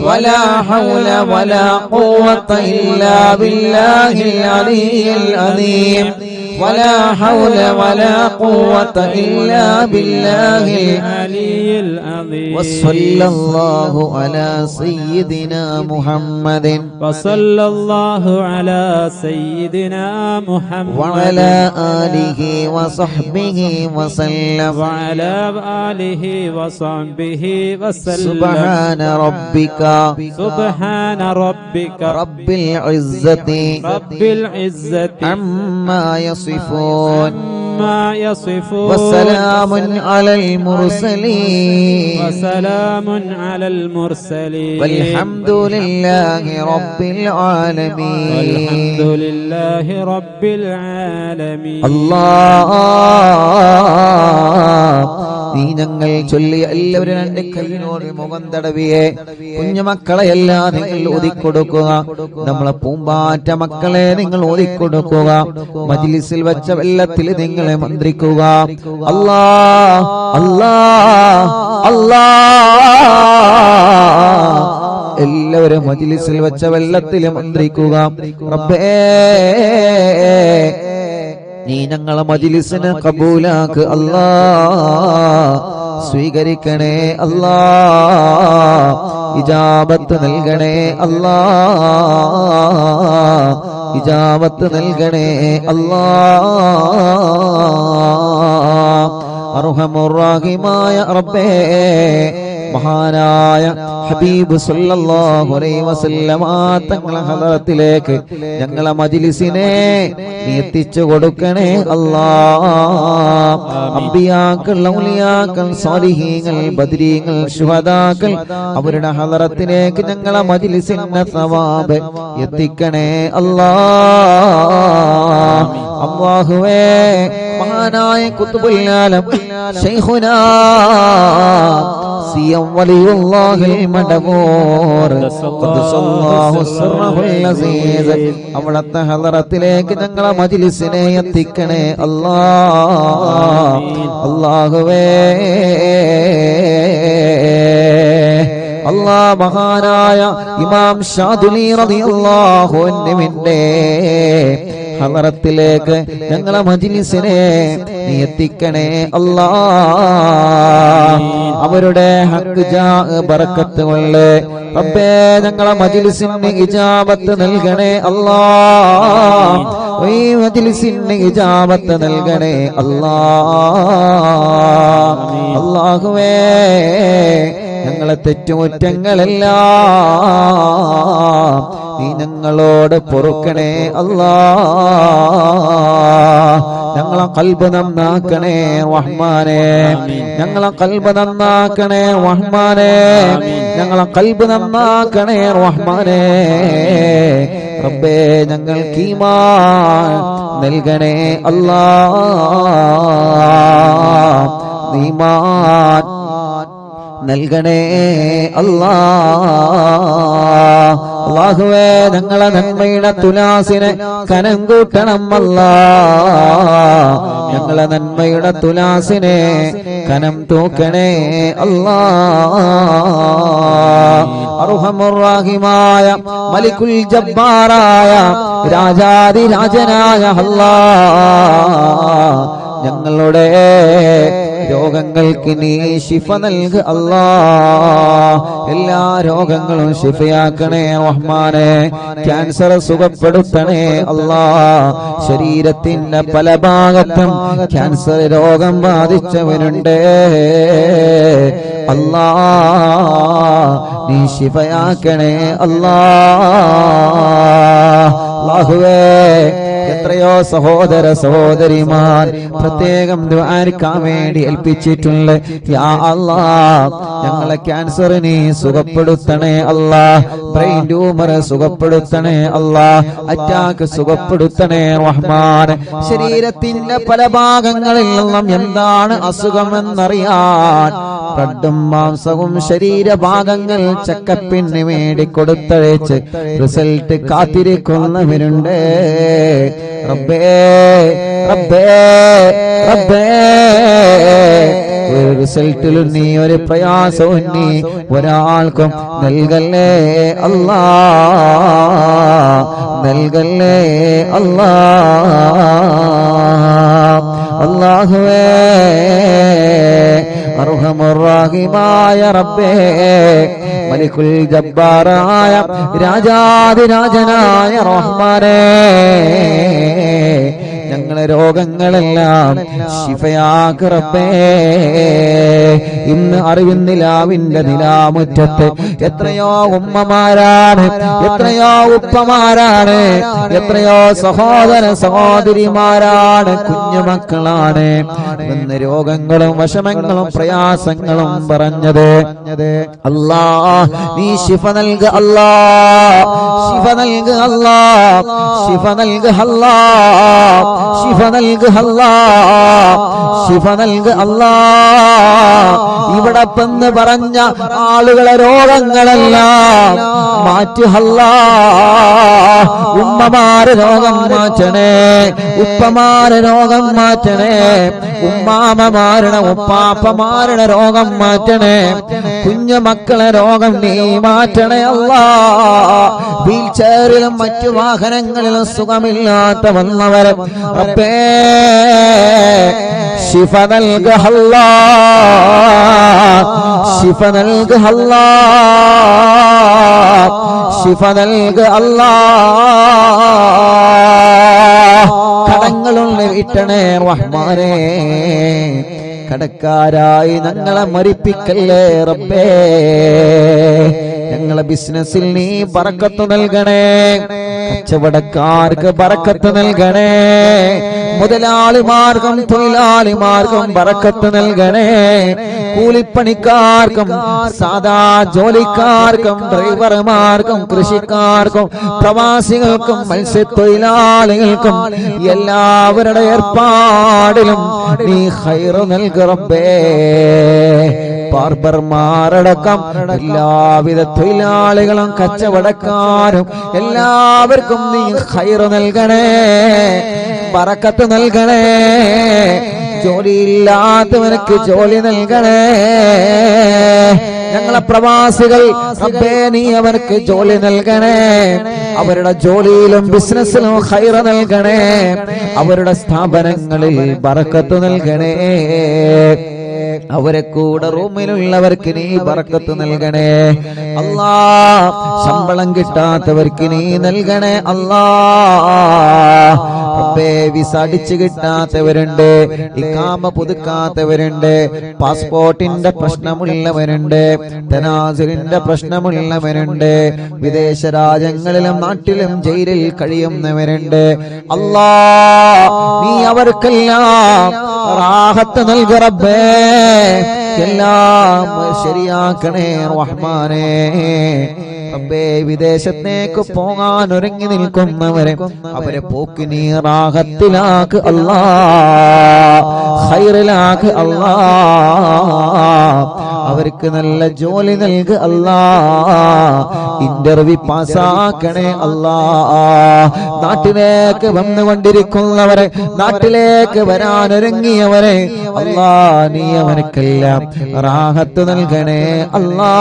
ولا حول ولا قوة إلا بالله العلي العظيم ولا حول ولا قوة إلا بالله العلي العظيم وصلى الله على سيدنا محمد وصلى الله على سيدنا محمد وعلى آله وصحبه وسلم وعلى آله وصحبه وسلم سبحان ربك سبحان ربك رب العزة رب العزة عما يصفون عما يصفون وسلام على المرسلين وسلام على المرسلين والحمد لله رب العالمين والحمد لله رب العالمين الله നീ ഞങ്ങൾ ചൊല്ലിയ എല്ലാവരും രണ്ട് കൈയിനോട് മുഖം തടവിയെ കുഞ്ഞുമക്കളെയെല്ലാം നിങ്ങൾ ഒതുക്കൊടുക്കുക നമ്മളെ പൂമ്പാറ്റ മക്കളെ നിങ്ങൾ ഒതുക്കൊടുക്കുക മജ്ലിസിൽ വെച്ച വെള്ളത്തിൽ നിങ്ങളെ മന്ത്രിക്കുക അല്ലാ അല്ലാ അല്ലാ എല്ലാവരും മജ്ലിസിൽ വെച്ച വെള്ളത്തിൽ മന്ത്രിക്കുക റബ്ബേ നീ ഞങ്ങളെ മജ്ലിസിനെ കബൂലാക്ക് അല്ലാ സ്വീകരിക്കണേ അല്ലാ ഇജാബത്ത് നൽകണേ അല്ലാ ഇജാബത്ത് നൽകണേ അല്ലാ അർഹമുർ റഹീമായ റബ്ബേ മഹാനായ ഹബീബ് സല്ലല്ലാഹു അലൈഹി വസല്ലമ തങ്ങളെ ഹദറത്തിലേക്ക് ഞങ്ങളെ മജ്ലിസിനെ നീ എത്തിച്ചു കൊടുക്കണേ അല്ലാഹ് അംബിയാക്കൾ ഔലിയാക്കൾ സാലിഹീങ്ങൾ ബദരീങ്ങൾ ശുഹദാക്കൾ അവരുടെ ഹദറത്തിലേക്ക് ഞങ്ങളെ മജ്ലിസിന്റെ സവാബ് എത്തിക്കണേ അല്ലാഹ് അല്ലാഹുവേ മഹാനായ ഖുത്ബുൽ ആലം ശൈഖുനാ സിയം വലിയുല്ലാഹിൽ മടവൂർ ഖദ്ദസല്ലാഹു സിർറഹുൽ അസീസ് അവിടുത്തെ ഹദറത്തിലേക്ക് ഞങ്ങളെ മജ്ലിസിനെ എത്തിക്കണേ അല്ലാഹ് അല്ലാഹുവേ അല്ലാഹ് മഹാനായ ഇമാം ഷാദുലി റളിയല്ലാഹു അൻഹുവിന്റെ ഹദറത്തിലേക്ക് ഞങ്ങളെ മജ്ലിസിനെ നീ എത്തിക്കണേ അല്ലാഹ് അവരുടെ ഹക്ക് ജാ ബറക്കത്ത് കൊണ്ട് റബ്ബേ ഞങ്ങളെ മജ്ലിസിന് ഇജാബത്ത് നൽകണേ അല്ലാഹ് ഈ മജ്ലിസിന് ഇജാബത്ത് നൽകണേ അല്ലാഹ് അല്ലാഹുവേ ഞങ്ങളെ തെറ്റുകുറ്റങ്ങളെല്ലാം നീ ഞങ്ങളോട് പൊറുക്കണേ അല്ലാ. ഞങ്ങളെ ഖൽബ് നന്നാക്കണേ റഹ്മാനേ, ഞങ്ങളെ ഖൽബ് നന്നാക്കണേ റഹ്മാനേ, ഞങ്ങളെ ഖൽബ് നന്നാക്കണേ റഹ്മാനേ. റബ്ബേ ഞങ്ങൾക്ക് ഈമാൻ നൽകണേ അല്ലാ, ഈമാൻ നൽകണേ അല്ലാ. അല്ലാഹുവേ ഞങ്ങളെ നന്മയുടെ തുലാസിനെ കനം കൂട്ടണം അല്ലാ, ഞങ്ങളെ നന്മയുടെ തുലാസിനെ കനം തൂക്കണേ അല്ലാ. അർഹമുർ റഹീമായ മലിക്കുൽ ജബ്ബാറായ രാജാധിരാജനായ അല്ലാ, ഞങ്ങളുടെ രോഗങ്ങൾക്ക് നീ ശിഫ നൽക അല്ലാ. എല്ലാ രോഗങ്ങളും ശിഫയാക്കണേ റഹ്മാനേ. ക്യാൻസർ സുഖപ്പെടുത്തണേ അല്ലാ. ശരീരത്തിന്റെ പല ഭാഗത്തും ക്യാൻസർ രോഗം ബാധിച്ചവരുണ്ട് അല്ലാ, നീ ശിഫയാക്കണേ അല്ലാ. അല്ലാഹുവേ എത്രയോ സഹോദര സഹോദരിമാർ പ്രത്യേകം ദുആക്കാൻ വേണ്ടി ഏൽപ്പിച്ചിട്ടുണ്ട്. യാ അല്ലാഹ് ഞങ്ങളെ ക്യാൻസർ നീ സുഖപ്പെടുത്തണേ അല്ലാ, ബ്രെയിൻ ട്യൂമർ സുഖപ്പെടുത്തണേ അല്ലാ, അറ്റാക്ക് സുഖപ്പെടുത്തണേ റഹ്മാൻ. ശരീരത്തിന്റെ പല ഭാഗങ്ങളിൽ നിന്നും എന്താണ് അസുഖമെന്നറിയാൻ ബ്ലഡും മാംസവും ശരീരഭാഗങ്ങൾ ചെക്കപ്പിന് വേണ്ടി കൊടുത്തയച്ച് റിസൾട്ട് കാത്തിരിക്കുന്നവരുണ്ട്. റബ്ബേ റബ്ബേ റബ്ബേ ഒരു റിസൾട്ടിലും നീ ഒരു പ്രയാസവും നീ ഒരാൾക്കും നൽകല്ലേ അല്ലാ, നൽകല്ലേ അല്ലാ. അല്ലാഹുവേ അർഹമുർ റഹീമായ റബ്ബേ മലിക്കുൽ ജബ്ബാറായ രാജാധിരാജനായ റഹ്മാനേ, ഞങ്ങളെ രോഗങ്ങളെല്ലാം ശിഫയാക്ക് റബ്ബേ. ഇന്ന് അറിവിൻ നിലാവിന്റെ നിലാമുറ്റത്ത് എത്രയോ ഉമ്മമാരാണ്, എത്രയോ ഉപ്പമാരാണ്, എത്രയോ സഹോദര സഹോദരിമാരാണ്, കുഞ്ഞുമക്കളാണ് ഇന്ന് രോഗങ്ങളും വിഷമങ്ങളും പ്രയാസങ്ങളും പറഞ്ഞത്. അല്ലാ നീ ശിഫ നൽക അല്ലാ, ശിഫ നൽക അല്ലാ, ശിഫ നൽക അല്ലാ, ശിഫ നൽക അല്ലാ, ശിഫ നൽക അല്ലാ. ഇവിടെ പെന്ന് പറഞ്ഞ ആളുകളെ രോഗങ്ങളെല്ലാം മാറ്റി അല്ലാ. ഉമ്മമാരെ രോഗം മാറ്റണേ, ഉപ്പമാരെ രോഗം മാറ്റണേ, ഉമ്മാമമാരുടെ ഉപ്പാപ്പമാരുടെ രോഗം മാറ്റണേ, കുഞ്ഞു മക്കളെ രോഗം നീ മാറ്റണേ അല്ലാ. വീൽ ചെയറിലും മറ്റു വാഹനങ്ങളിലും സുഖമില്ലാത്ത വന്നവരെ റബ്ബേ ശിഫ നൽക അല്ലാ, ശിഫ നൽക അല്ലാ, ശിഫ നൽക അല്ലാ. കടങ്ങളുള്ള വീട്ടണേ റഹ്മാനേ, കടക്കാരായി ഞങ്ങളെ മരിപ്പിക്കല്ലേ റബ്ബേ. ഞങ്ങളെ ബിസിനസ്സിൽ നീ ബറക്കത്ത് നൽകണേ, കച്ചവടക്കാർക്ക് ബറക്കത്ത് നൽകണേ, മുതലാളിമാർക്കും തൊഴിലാളിമാർക്കും ബറക്കത്ത് നൽകണേ, കൂലിപ്പണിക്കാർക്കും സാധാ ജോലിക്കാർക്കും ഡ്രൈവർമാർക്കും കൃഷിക്കാർക്കും പ്രവാസികൾക്കും മത്സ്യത്തൊഴിലാളികൾക്കും എല്ലാവരുടെ ഏർപ്പാടിലും നീ ഖൈറ് നൽക റബ്ബേ. ബാർബർമാരടക്കം എല്ലാവിധ തൊഴിലാളികളും കച്ചവടക്കാരും എല്ലാവർക്കും നീ ഖൈറ് നൽകണേ, ബറക്കത്ത് നൽകണേ, ജോലിയില്ലാത്തവനക്ക് ജോലി നൽകണേ. ഞങ്ങളെ പ്രവാസികൾ റബ്ബേ നീ അവർക്ക് ജോലി നൽകണേ, അവരുടെ ജോലിയിലും ബിസിനസ്സിലും ഖൈറ് നൽകണേ, അവരുടെ സ്ഥാപനങ്ങളിൽ ബറക്കത്ത് നൽകണേ, അവരെ കൂടെ റൂമിലുള്ളവർക്ക് നീ ബറക്കത്ത് നൽകണേ അല്ലാ. ശമ്പളം കിട്ടാത്തവർക്ക് നീ നൽകണേ അല്ലാ. റബ്ബേ വിസ അടിച്ചു കിട്ടാത്തവരുണ്ട്, ഇഖാമ പുതുക്കാത്തവരുണ്ട്, പാസ്പോർട്ടിന്റെ പ്രശ്നമുള്ളവരുണ്ട്, തനാസിലിന്റെ പ്രശ്നമുള്ളവരുണ്ട്, വിദേശ രാജ്യങ്ങളിലും നാട്ടിലും ജയിലിൽ കഴിയുന്നവരുണ്ട്. അല്ലാ, നീ അവർക്കെല്ലാം റാഹത്ത് നൽകു റബ്ബേ, എല്ലാം ശരിയാക്കണേ റഹ്മാനേ. റബ്ബേ, വിദേശത്തേക്ക് പോകാൻ ഒരുങ്ങി നിൽക്കുന്നവരെ അവരെ പോക്ക് നീ റാഹത്തിലാക്ക് അല്ലാ, ഖൈറിലാക്ക് അല്ലാ, അവർക്ക് നല്ല ജോലി നൽകു അല്ലാ, ഇന്റർവ്യൂ പാസ്സാക്കണേ അല്ലാ. നാട്ടിലേക്ക് വന്നുകൊണ്ടിരിക്കുന്നവരെ, നാട്ടിലേക്ക് വരാനൊരുങ്ങിയവരെ അല്ലാ, നീ അവർക്കെല്ലാം റാഹത്ത് നൽകണേ അല്ലാ.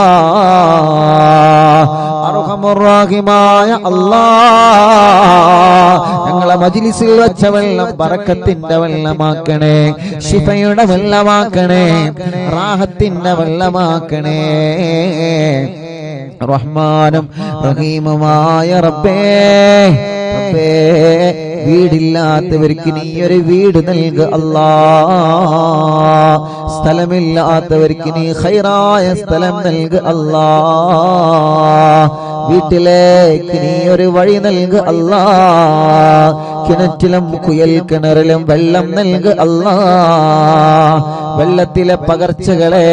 അർഹമുർ-റഹീമായ അല്ലാ, ഞങ്ങളെ മജ്‌ലിസിൽ വെച്ച വെള്ളം ബറക്കത്തിന്റെ വെള്ളമാക്കണേ, ശിഫയുടെ വെള്ളമാക്കണേ, റാഹത്തിന്റെ വെള്ളമാക്കണേ. റഹ്മാനും റഹീമുമായ റബ്ബേ, റബ്ബേ, വീടില്ലാത്തവർക്ക് നീ ഒരു വീട് നൽകു അല്ലാ, സ്ഥലമില്ലാത്തവർക്ക് നീ ഖൈറായ സ്ഥലം നൽകു അല്ലാ, വീട്ടിലേക്ക് നീ ഒരു വഴി നൽകു അല്ലാ, കിണറ്റിലും കുയൽ കിണറിലും വെള്ളം നൽകു അല്ലാ, വെള്ളത്തിലെ പകർച്ചകളെ,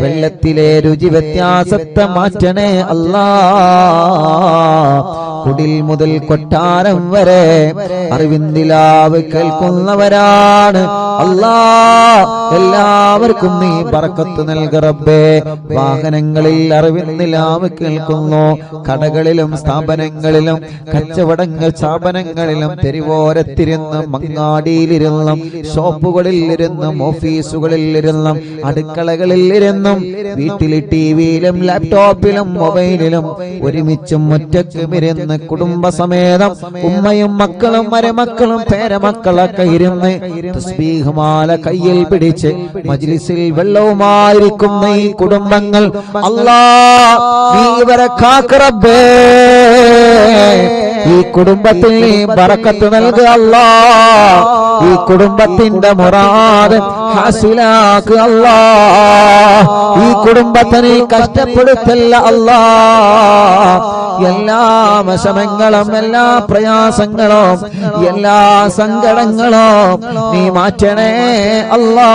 വെള്ളത്തിലെ രുചി വ്യത്യാസത്തെ മാറ്റണേ അല്ലാ. കുടിൽ മുതൽ കൊട്ടാരം വരെ അറിവിന്ദിലാവ് കേൾക്കുന്നവരാണ് അല്ലാ, എല്ലാവർക്കും നീ ബറക്കത്ത് നൽകു റബ്ബേ. വാഹനങ്ങളിൽ അറിവിന്ദിലാവ് കേൾക്കുന്നു, കടകളിലും സ്ഥാപനങ്ങളിലും കച്ചവടങ്ങൾ സ്ഥാപനങ്ങളിലും തെരുവോരത്തിരുന്നും മങ്ങാടിയിലിരുന്നും ഷോപ്പുകളിൽ ഇരുന്നും ഓഫീസുകളിൽ ഇരുന്നും അടുക്കളകളിൽ ഇരുന്നും വീട്ടിലെ ടിവിയിലും ലാപ്ടോപ്പിലും മൊബൈലിലും ഒരുമിച്ചും ഒറ്റയ്ക്കും ഇരുന്ന് കുടുംബസമേതം ഉമ്മയും മക്കളും മരുമക്കളും പേരമക്കളൊക്കെ ഇരുന്ന് തസ്ബീഹ്മാല കയ്യിൽ പിടിച്ച് മജ്‌ലിസിൽ വെള്ളവുമായിരിക്കുന്ന ഈ കുടുംബങ്ങൾ അല്ലാ, നീ ഇവരെ കാക്ക് റബ്ബേ. ഈ കുടുംബത്തിൽ നീ ബറക്കത്ത് നൽകുക അല്ലാ, ഈ കുടുംബത്തിന്റെ മുറാദ് ഹാസിലാക്കുക അല്ലാ, ഈ കുടുംബത്തെ നീ കഷ്ടപ്പെടുത്തല്ല അല്ലാ. എല്ലാ വിഷമങ്ങളും എല്ലാ പ്രയാസങ്ങളും എല്ലാ സങ്കടങ്ങളും നീ മാറ്റണേ അല്ലാ.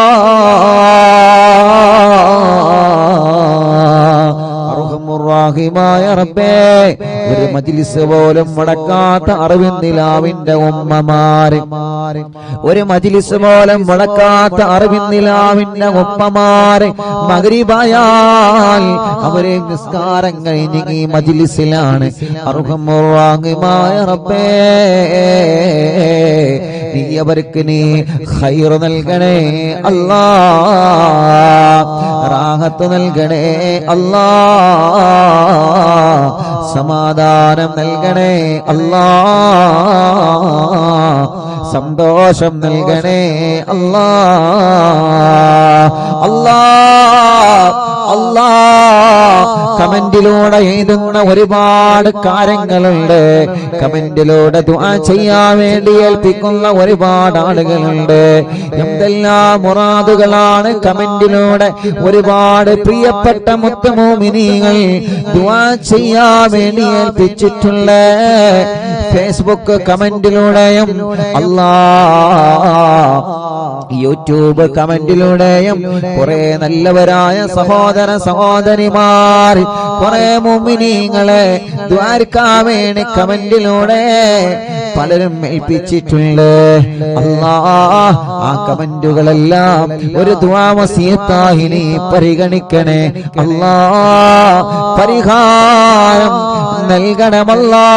അർഹമുർ-റഹീമായ റബ്ബേ, ഒരു മജ്‌ലിസ് പോലും മുടക്കാത്ത അറിവിന്ദിലാവിന്റെ ഉമ്മമാര്, ഒരു മജ്‌ലിസ് പോലും മുടക്കാത്ത അറിവിന്ദിലാവിന്റെ ഉമ്മമാര് മഗ്‌രിബായാൽ അവരെ നിസ്കാരം കഴിഞ്ഞ് ഈ മജ്‌ലിസിലാണ്. അർഹമുർ-റഹീമായ റബ്ബേ, നീ അവർക്ക് നീ ഖൈർ നൽകണേ അല്ലാ, റാഹത്ത് നൽകണേ അല്ലാ, സമാധാനം നൽകണേ അല്ലാ, സന്തോഷം നൽകണേ അല്ലാ. അല്ലാ, അല്ലാ, കമന്റിലൂടെ എഴുതുന്ന ഒരുപാട് കാര്യങ്ങളുണ്ട്, കമന്റിലൂടെ ദുആ ചെയ്യാൻ വേണ്ടി ഏൽപ്പിക്കുന്ന ഒരുപാട് ആളുകളുണ്ട്. എന്തെല്ലാം മുറാദുകളാണ് കമന്റിലൂടെ ഒരുപാട് പ്രിയപ്പെട്ട മുത്തുമോമിനീങ്ങൾ ദുആ ചെയ്യാൻ വേണ്ടി ഏൽപ്പിച്ചിട്ടുള്ള. ഫേസ്ബുക്ക് കമന്റിലൂടെയും അല്ലാ, യൂട്യൂബ് കമന്റിലൂടെയും കുറെ നല്ലവരായ സഹോദര സഹോദരിമാർ, കുറെ മുഅ്മിനീങ്ങളെ ദുആർക്കാൻ വേണ്ടി കമന്റിലൂടെ പലരും ഏൽപ്പിച്ചിട്ടുണ്ട്. അല്ലാ, ആ കമന്റുകളെല്ലാം ഒരു ദുആ വസിയത്തായി നീ പരിഗണിക്കണേ അല്ലാ, പരിഹാരം നൽകണമല്ലാ,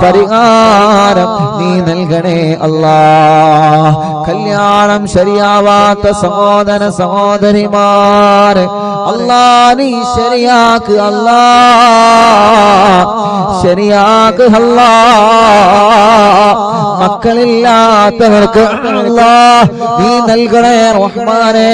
പരിഹാരം നീ നൽകണേ അല്ലാ. കല്യാണം ശരിയാവാത്ത സഹോദര സഹോദരിമാര് അല്ലാ, നീ ശരിയാക്ക് അല്ലാ, ശരിയാക്ക് അല്ലാ. മക്കളില്ലാത്തവർക്ക് അല്ലാഹ് നീ നൽകണേ റഹ്മാനേ.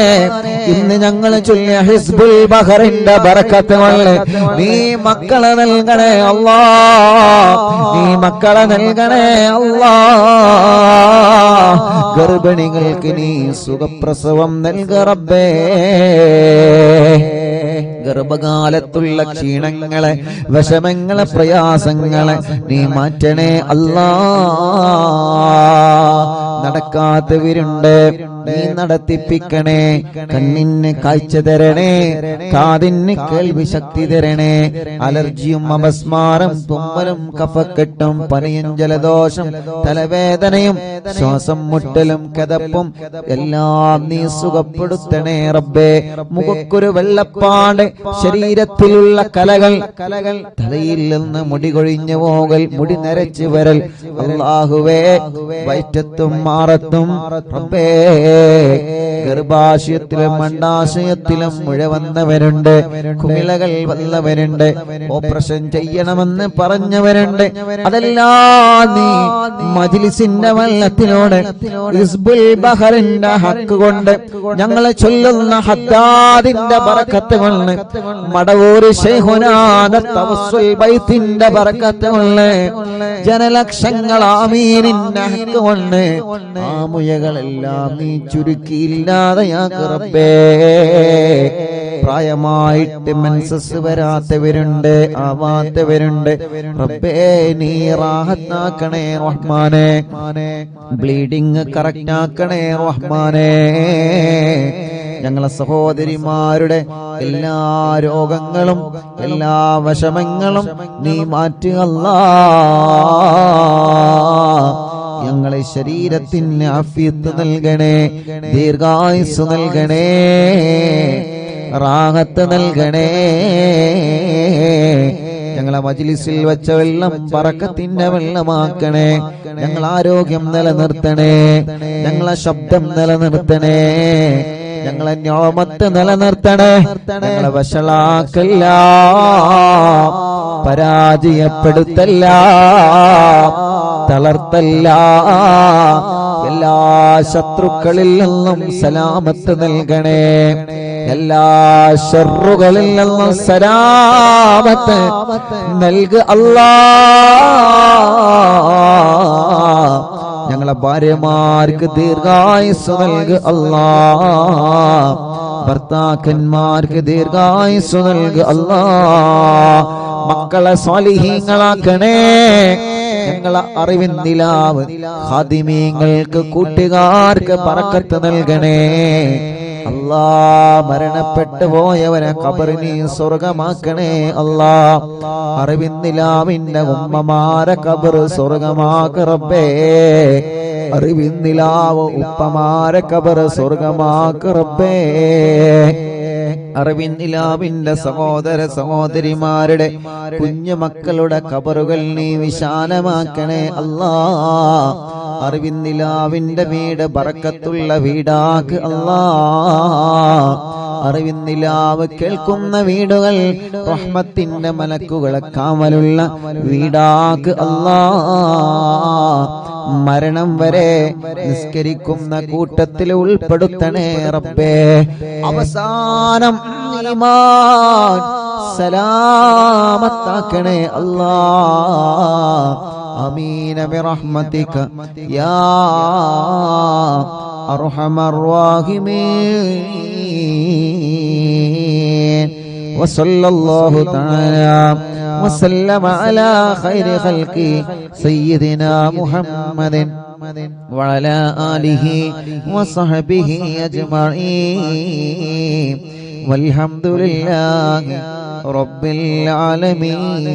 ഇന്ന് ഞങ്ങൾ ചൊല്ലിയ ഹിസ്ബുൽ ബഹറിന്റെ ബറക്കത്ത് കൊണ്ട് നീ മക്കളെ നൽകണേ അല്ലാഹ്, നീ മക്കളെ നൽകണേ അല്ലാഹ്. ഗർഭിണികൾക്ക് നീ സുഖപ്രസവം നൽക റബ്ബേ. ഗർഭകാലത്തുള്ള ക്ഷീണങ്ങളെ, വിഷമങ്ങളെ, പ്രയാസങ്ങളെ നീ മാറ്റണേ അല്ലാഹ്. നടക്കാത്തവരുണ്ട്, നീ നടത്തിപ്പിക്കണേ. കണ്ണിന് കാഴ്ച തരണേ, കാതിന് കേൾവി ശക്തി തരണേ. അലർജിയും അപസ്മാരം, തുമ്മലും കഫക്കെട്ടും പനിയും ജലദോഷം തലവേദനയും ശ്വാസം മുട്ടലും കതപ്പും എല്ലാം നീ സുഖപ്പെടുത്തണേ റബ്ബേ. മുഖക്കൊരു വെള്ളപ്പാട്, ശരീരത്തിലുള്ള കലകൾ, തലയിൽ നിന്ന് മുടി കൊഴിഞ്ഞു പോകൽ, മുടി നരച്ചു വരൽ, അല്ലാഹുവേ വയറ്റത്തും മാറത്തും റബ്ബേ. ഗർഭാശയത്തിലും അണ്ഡാശയത്തിലും മുഴ വന്നവരുണ്ട്, കുമിളകൾ വന്നവരുണ്ട്, ഓപ്പറേഷൻ ചെയ്യണമെന്ന് പറഞ്ഞവരുണ്ട്. അതെല്ലാം നീ മജ്ലിസിന്റെ വല്ലത്തിനോട് ഹിസ്ബുൽ ബഹറിന്റെ ഹക്ക് കൊണ്ട് ഞങ്ങളെ ചൊല്ലുന്ന ഹദ്ദാദിന്റെ ബറക്കത്ത് കൊണ്ട് മടവൂര് ശൈഖുനാന തവസ്സുൽ ബൈത്തിന്റെ ബറക്കത്ത് കൊണ്ട് ജനലക്ഷങ്ങൾ ആമീനിന്റെ ഹക്ക് കൊണ്ട് ആ മുയകളെല്ലാം നീ ചുരുക്കിയില്ലാതെയാക്ക് റബ്ബേ. പ്രായമായിട്ട് മെൻസസ് വരാത്തവരുണ്ട്, ആവാത്തവരുണ്ട് റബ്ബേ. നീ റാഹത്താക്കണേ റഹ്മാനേ. ബ്ലീഡിങ് കറക്റ്റ് ആക്കണേ റഹ്മാനേ. ഞങ്ങളെ സഹോദരിമാരുടെ എല്ലാ രോഗങ്ങളും എല്ലാ വിഷമങ്ങളും നീ മാറ്റുക അല്ലാഹ്. ഞങ്ങളെ ശരീരത്തിന് ആഫിയത്ത് നൽകണേ, ദീർഘായുസ് നൽകണേ, റാഹത്ത് നൽകണേ. ഞങ്ങളെ മജ്ലിസിൽ വെച്ച വെള്ളം ബറക്കത്തിന്റെ വെള്ളമാക്കണേ. ഞങ്ങൾ ആരോഗ്യം നിലനിർത്തണേ, ഞങ്ങളെ ശബ്ദം നിലനിർത്തണേ, ഞങ്ങളെ നിഅമത്ത് നിലനിർത്തണേ. ഞങ്ങളെ വഷളാക്കല്ല, പരാജയപ്പെടുത്തല്ല, തളർത്തല്ല. എല്ലാ ശത്രുക്കളിൽ നിന്നും സലാമത്ത് നൽകണേ, എല്ലാ ശർറുകളിൽ നിന്നും സലാമത്ത് നൽകു അല്ലാഹ്. ഞങ്ങളെ ഭാര്യമാർക്ക് ദീർഘായുസ് നൽകു അല്ലാഹ്. ഭർത്താക്കന്മാർക്ക് ദീർഘായുസ് നൽകു അല്ലാഹ്. മക്കളെ സ്വാലിഹീങ്ങളാക്കണേ. ഞങ്ങളെ അറിവിൻ നിലാവ് ഖാദിമീങ്ങൾക്ക്, കൂട്ടുകാർക്ക് ബറക്കത്ത് നൽകണേ അല്ലാ. മരണപ്പെട്ടു പോയവരെ ഖബറിനെ സ്വർഗമാക്കണേ അല്ലാ. അറിവിൻ നിലാവിന്റെ ഉമ്മമാരെ ഖബർ സ്വർഗമാക്ക റബ്ബേ. അറിവിൻ നിലാവ് ഉപ്പമാരെ ഖബർ സ്വർഗമാക്ക റബ്ബേ. അറിവിൻ നിലാവിന്റെ സഹോദര സഹോദരിമാരുടെ കുഞ്ഞു മക്കളുടെ ഖബറുകൾ നീ വിശാലമാക്കണേ അല്ലാ. അറിവിൻ നിലാവിന്റെ വീട് ബറക്കത്തുള്ള വീടാക്ക് അല്ലാ. അറിവിൻ നിലാവ് കേൾക്കുന്ന വീടുകൾ റഹ്മത്തിന്റെ മലക്കുകളെ കാവലുള്ള വീടാക്ക് അല്ലാ. മരണം വരെ നിസ്കരിക്കുന്ന കൂട്ടത്തിൽ ഉൾപ്പെടുത്തണേ റബ്ബേ. അവസാനം ഈമാൻ സലാമത്താക്കണേ അല്ലാ. ആമീൻ ബിറഹ്മതിക യാ അർഹമർ റഹീമീൻ. വസല്ലല്ലാഹു തആല وسلم على خير خلقه سيدنا محمد وعلى آله وصحبه أجمعين والحمد لله رب العالمين.